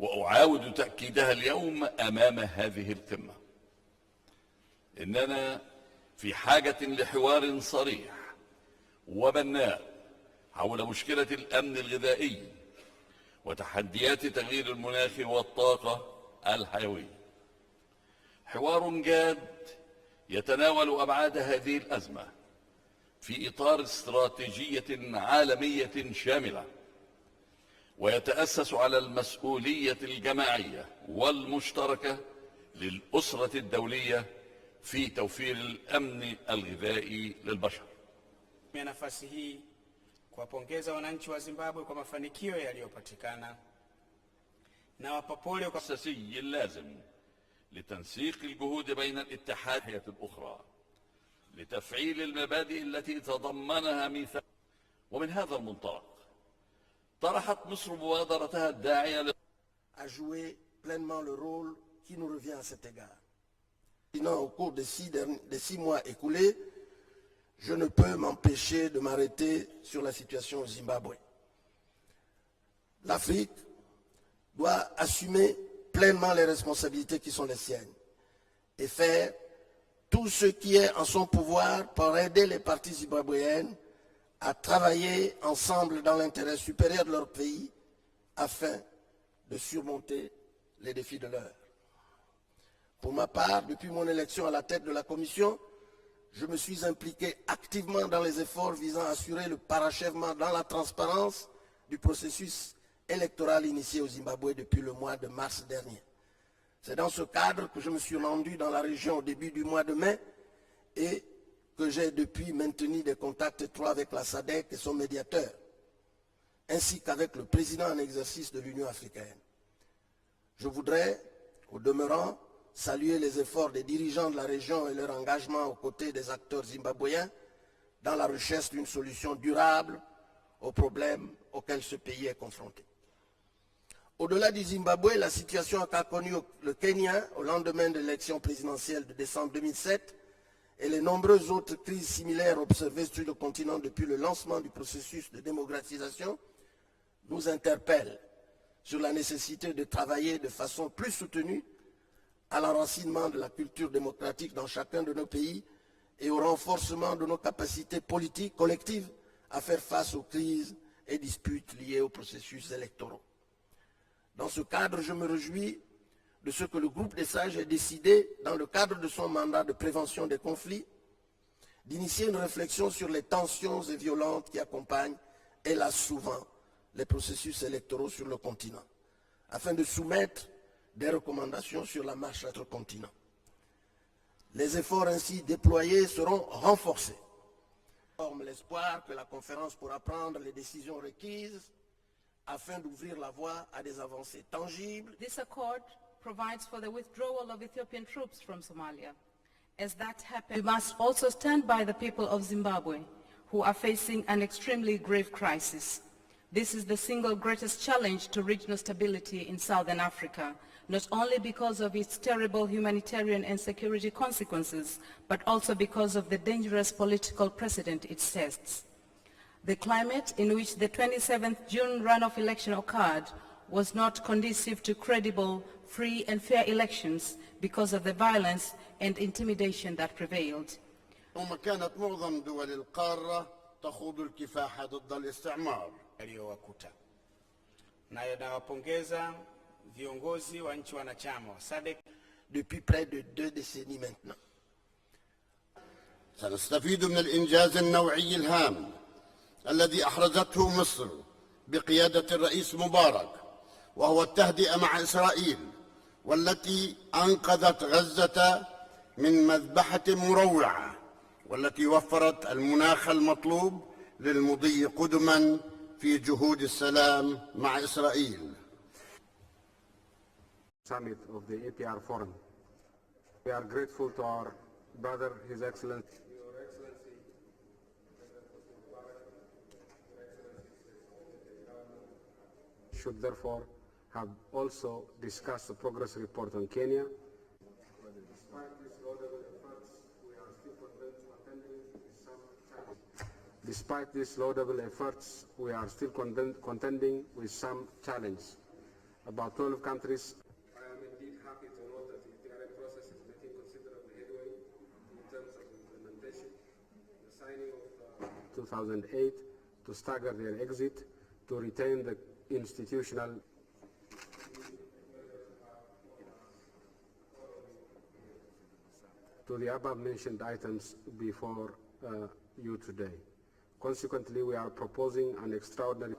وأعاود تأكيدها اليوم أمام هذه القمة. إننا في حاجة لحوار صريح وبناء حول مشكلة الأمن الغذائي وتحديات تغيير المناخ والطاقة الحيوية. حوار جاد يتناول أبعاد هذه الأزمة في إطار استراتيجية عالمية شاملة، ويتأسس على المسؤولية الجماعية والمشتركة للأسرة الدولية في توفير الأمن الغذائي للبشر. nafasi hii kuwapongeza wananchi wa Zimbabwe kwa mafanikio yaliyopatikana na wapa pole kwa الأساسي اللازم لتنسيق الجهود بين الاتحادات الأخرى لتفعيل المبادئ التي تضمنها ميثاق. ومن هذا المنطلق طرحت مصر مبادرتها الداعية à jouer pleinement le rôle qui nous revient à cet égard. Sinon, au cours des 6 mois écoulés, je ne peux m'empêcher de m'arrêter sur la situation au Zimbabwe. L'Afrique doit assumer pleinement les responsabilités qui sont les siennes et faire tout ce qui est en son pouvoir pour aider les parties zimbabwéennes à travailler ensemble dans l'intérêt supérieur de leur pays afin de surmonter les défis de l'heure. Pour ma part, depuis mon élection à la tête de la Commission, je me suis impliqué activement dans les efforts visant à assurer le parachèvement dans la transparence du processus électoral initié au Zimbabwe depuis le mois de mars dernier. C'est dans ce cadre que je me suis rendu dans la région au début du mois de mai et que j'ai depuis maintenu des contacts étroits avec la SADC et son médiateur, ainsi qu'avec le président en exercice de l'Union africaine. Je voudrais, au demeurant, saluer les efforts des dirigeants de la région et leur engagement aux côtés des acteurs zimbabwéens dans la recherche d'une solution durable aux problèmes auxquels ce pays est confronté. Au-delà du Zimbabwe, la situation qu'a connue le Kenya au lendemain de l'élection présidentielle de décembre 2007 et les nombreuses autres crises similaires observées sur le continent depuis le lancement du processus de démocratisation nous interpellent sur la nécessité de travailler de façon plus soutenue à l'enracinement de la culture démocratique dans chacun de nos pays et au renforcement de nos capacités politiques collectives à faire face aux crises et disputes liées aux processus électoraux. Dans ce cadre, je me réjouis de ce que le groupe des sages ait décidé, dans le cadre de son mandat de prévention des conflits, d'initier une réflexion sur les tensions et violences qui accompagnent, hélas souvent, les processus électoraux sur le continent, afin de soumettre des recommandations sur la marche entre continents. Les efforts ainsi déployés seront renforcés. Je forme l'espoir que la conférence pourra prendre les décisions requises afin d'ouvrir la voie à des avancées tangibles. This accord provides for the withdrawal of Ethiopian troops from Somalia. As that happens, we must also stand by the people of Zimbabwe, who are facing an extremely grave crisis. This is the single greatest challenge to regional stability in Southern Africa, not only because of its terrible humanitarian and security consequences, but also because of the dangerous political precedent it sets. The climate in which the 27th June runoff election occurred was not conducive to credible, free and fair elections because of the violence and intimidation that prevailed. ثم كانت معظم دول القارة تخوض الكفاح ضد الاستعمار. Nawapongeza viongozi wa nchi wanachama wa SADC depuis près de 2 décennies maintenant. سنستفيد من الإنجاز النوعي الهام الذي أحرزته مصر بقيادة الرئيس مبارك، وهو التهدئة مع إسرائيل، والتي أنقذت غزة من مذبحة مروعة، والتي وفرت المناخ المطلوب للمضي قدما في جهود السلام مع إسرائيل. Summit of the APR Forum. We are grateful to our brother, His Excellency. Your Excellency, should therefore have also discussed the progress report on Kenya. Despite these laudable efforts, we are still contending with some challenge. about 12 countries. I am indeed happy to note that the ETRM process is making considerable headway in terms of implementation. The signing of 2008 to stagger their exit, to retain the institutional to the above mentioned items before you today. Consequently, we are proposing an extraordinary